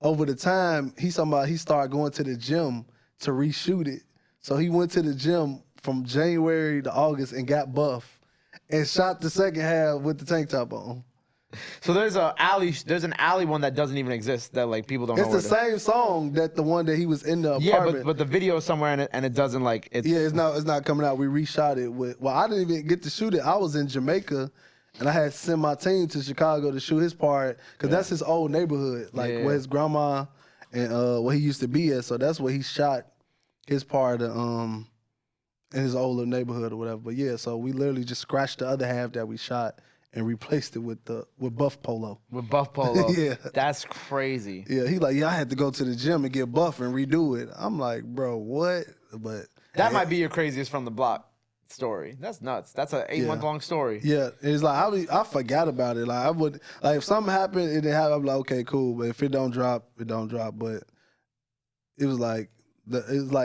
over the time, he's talking about he started going to the gym to reshoot it. So he went to the gym from January to August and got buff and shot the second half with the tank top on. So there's an alley one that doesn't even exist that like people don't know. It's the same song that the one that he was in the apartment. Yeah, but the video is somewhere and it doesn't like it. Yeah, it's not coming out. We reshot it with. Well, I didn't even get to shoot it. I was in Jamaica, and I had sent my team to Chicago to shoot his part because that's his old neighborhood, like where his grandma and where he used to be at. So that's where he shot his part in his older neighborhood or whatever. But yeah, so we literally just scratched the other half that we shot and replaced it with Buff Polo. With Buff Polo. Yeah. That's crazy. Yeah, he like, I had to go to the gym and get buff and redo it. I'm like, bro, what? But that might be your craziest from the block story. That's nuts. That's an 8-month long story. Yeah, it's like I forgot about it. Like I would if something happened, it didn't happen. I'm like, okay, cool. But if it don't drop, it don't drop. But it was like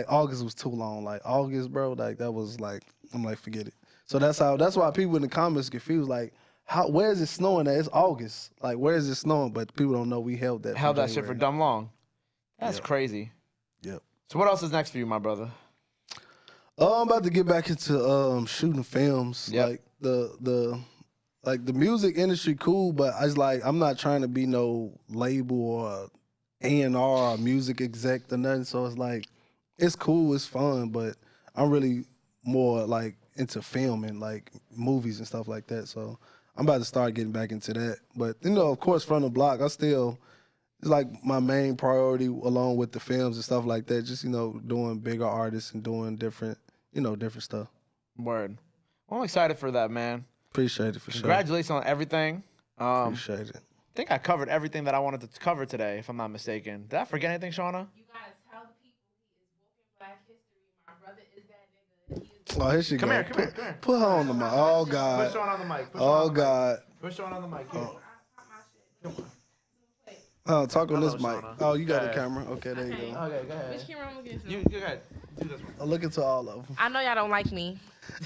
August was too long. Like August, bro. Like that was like I'm like forget it. So that's why people in the comments confused. Like, where is it snowing at? It's August. Like where is it snowing? But people don't know we held that shit for dumb long. That's crazy. Yep. So what else is next for you, my brother? I'm about to get back into shooting films. Yep. Like the music industry cool, but I was like I'm not trying to be no label or A&R or music exec or nothing. So it's like it's cool, it's fun, but I'm really more like into filming, like movies and stuff like that. So I'm about to start getting back into that. But of course, from the block, it's like my main priority along with the films and stuff like that. Just doing bigger artists and doing different stuff. Word. Well, I'm excited for that, man. Appreciate it for sure. Congratulations on everything. Appreciate it. I think I covered everything that I wanted to cover today, if I'm not mistaken. Did I forget anything, Shauna? You gotta tell the people he is woken Black history. My brother is that nigga. He is Oh, here she Come go. here, come here. Put her on the mic. Oh God. Put Shauna on the mic. Oh God. Put Shauna on the mic. Here. Oh, talk on this mic. Shauna. Oh, you got Go the ahead. camera. Okay, there you go. Okay, go ahead. Which camera I'm looking You into? go ahead. Do this one. I'm looking to all of them. I know y'all don't like me,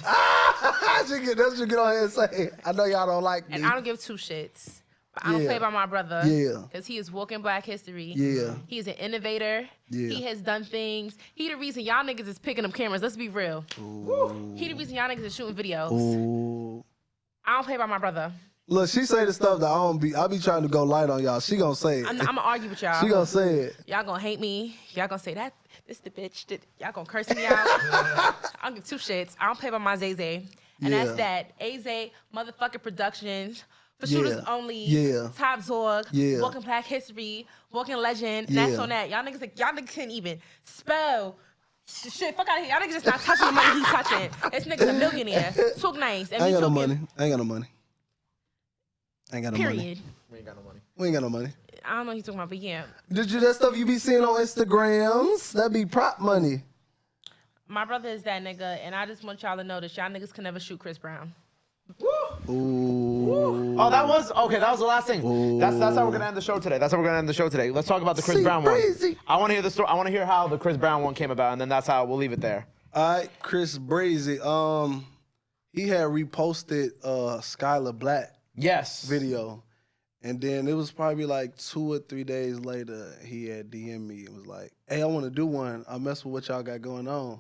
That's what you get on here and say. I know y'all don't like me. and I don't give two shits. But I don't Yeah. play by my brother. Yeah. Because he is woken Black history. Yeah. He is an innovator. Yeah. He has done things. He the reason y'all niggas is picking up cameras. Let's be real. He the reason y'all niggas is shooting videos. Ooh. I don't play by my brother. Look, she say the stuff that I be trying to go light on y'all. She gonna say it. I'm gonna argue with y'all. She gonna say it. Y'all gonna hate me. Y'all gonna say that this the bitch. Y'all gonna curse me out. I don't give two shits. I don't play by my Zay. And that's Yeah. that. AZ motherfucking Productions For shooters Yeah. only. Yeah. Top Zorg. Yeah. Walking Black History. Walking Legend. Yeah. That's on that. Y'all niggas can't even spell. Shit, fuck out of here. Y'all niggas just not touching the money he's touching. This nigga's a millionaire. Talk nice. And I ain't got no talking- money. I ain't got no money. I ain't got no money. Period. We ain't got no money. We ain't got no money. I don't know what he's talking about, but yeah. Did you that stuff you be seeing on Instagrams? That be prop money. My brother is that nigga, and I just want y'all to know that y'all niggas can never shoot Chris Brown. Ooh. Oh, that was okay. That was the last thing. That's how we're gonna end the show today. Let's talk about the Chris Brown one. Breezy. I want to hear the story. I want to hear how the Chris Brown one came about, and then that's how we'll leave it there. All right, Chris Breezy. He had reposted Skylar Black Yes. video. And then it was probably like 2 or 3 days later, he had DM'd me and was like, hey, I want to do one. I mess with what y'all got going on.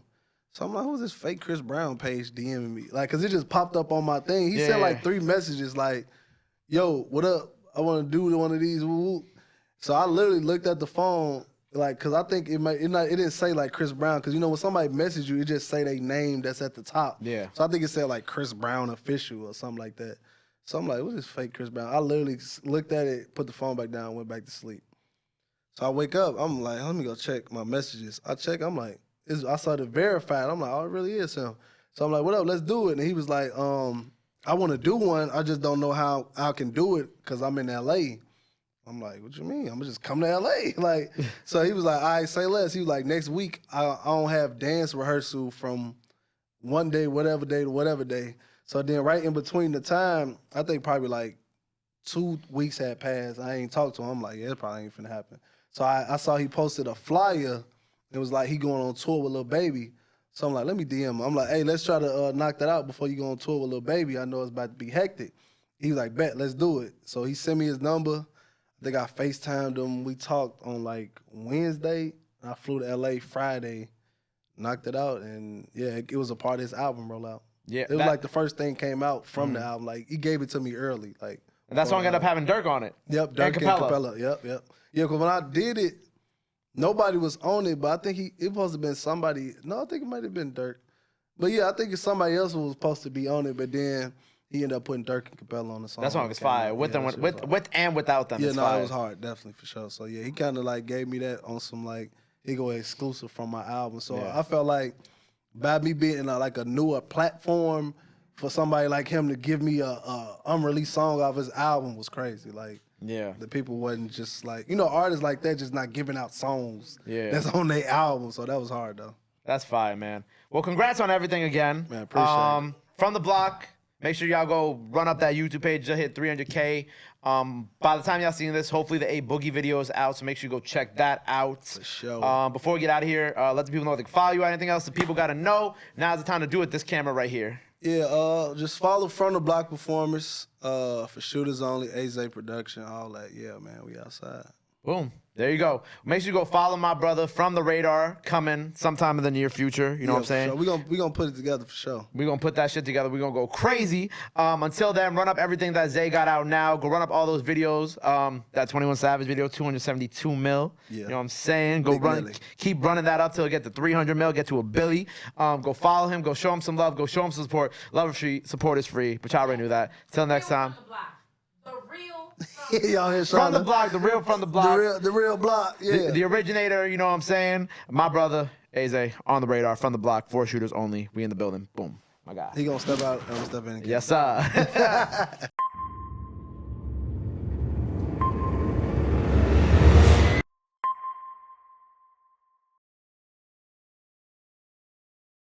So I'm like, who's this fake Chris Brown page DMing me? Like, cause it just popped up on my thing. He sent like 3 messages like, yo, what up? I want to do one of these. Woo-woo. So I literally looked at the phone, like, cause I think it didn't say like Chris Brown. Cause you know, when somebody messages you, it just say their name that's at the top. Yeah. So I think it said like Chris Brown official or something like that. So I'm like, what's this fake Chris Brown? I literally looked at it, put the phone back down, went back to sleep. So I wake up, I'm like, let me go check my messages. I check, I'm like, I saw the verified. I'm like, oh, it really is him. So I'm like, what up? Let's do it. And he was like, I want to do one. I just don't know how I can do it because I'm in LA. I'm like, what you mean? I'm gonna just come to LA. Like, so he was like, all right, say less. He was like, next week I don't have dance rehearsal from one day, whatever day to whatever day. So then right in between the time, I think probably like 2 weeks had passed. I ain't talked to him. I'm like, yeah, it probably ain't finna happen. So I saw he posted a flyer. It was like he going on tour with Lil Baby. So I'm like, let me DM him. I'm like, hey, let's try to knock that out before you go on tour with Lil Baby. I know it's about to be hectic. He was like, bet, let's do it. So he sent me his number. I think I FaceTimed him. We talked on like Wednesday. I flew to LA Friday, knocked it out, and yeah, it was a part of his album rollout. Yeah, It was like the first thing came out from the album. Like, he gave it to me early. Like, And that song ended up having Dirk on it. Yep, Dirk and Capella. Yep. Yeah, because when I did it, nobody was on it, but I think it must have been somebody. No, I think it might have been Dirk. But yeah, I think it's somebody else who was supposed to be on it, but then he ended up putting Dirk and Capella on the song. That song is fire. With and without them. Yeah, it's no, fire. it was hard, definitely, for sure. So yeah, he kind of like gave me that on some like, he go exclusive from my album. So Yeah. I felt like by me being like a newer platform for somebody like him to give me a unreleased song off his album was crazy. Like, Yeah. the people wasn't just like, you know, artists like that just not giving out songs that's on their album. So that was hard though. That's fire, man. Well, congrats on everything again. Man, appreciate it. From the block, make sure y'all go run up that YouTube page. Just hit 300K. By the time y'all seeing this, hopefully the A Boogie video is out, so make sure you go check that out. For sure. Before we get out of here, let the people know if they can follow you. Anything else the people got to know? Now's the time to do it. This camera right here. Yeah, just follow From the Block Performers for Shooters Only, AZ Production, all that. Yeah, man, we outside. Boom. There you go. Make sure you go follow my brother From the Radar, coming sometime in the near future. You know what I'm saying? Sure. We gonna put it together for sure. We're going to put that shit together. We're going to go crazy. Until then, run up everything that Zay got out now. Go run up all those videos. That 21 Savage video, 272 mil. Yeah. You know what I'm saying? Go Big run. Millie. Keep running that up till it get to 300 mil, get to a Billy. Go follow him. Go show him some love. Go show him some support. Love is free. Support is free. But y'all already knew that. Till next time. The real. Y'all here From the trying block, the real From the block. the real block, yeah. The originator, you know what I'm saying? My brother, Aze, on the radar, From the block, 4 shooters only. We in the building. Boom. My guy. He gonna step out, I'm gonna step in. Yes, sir.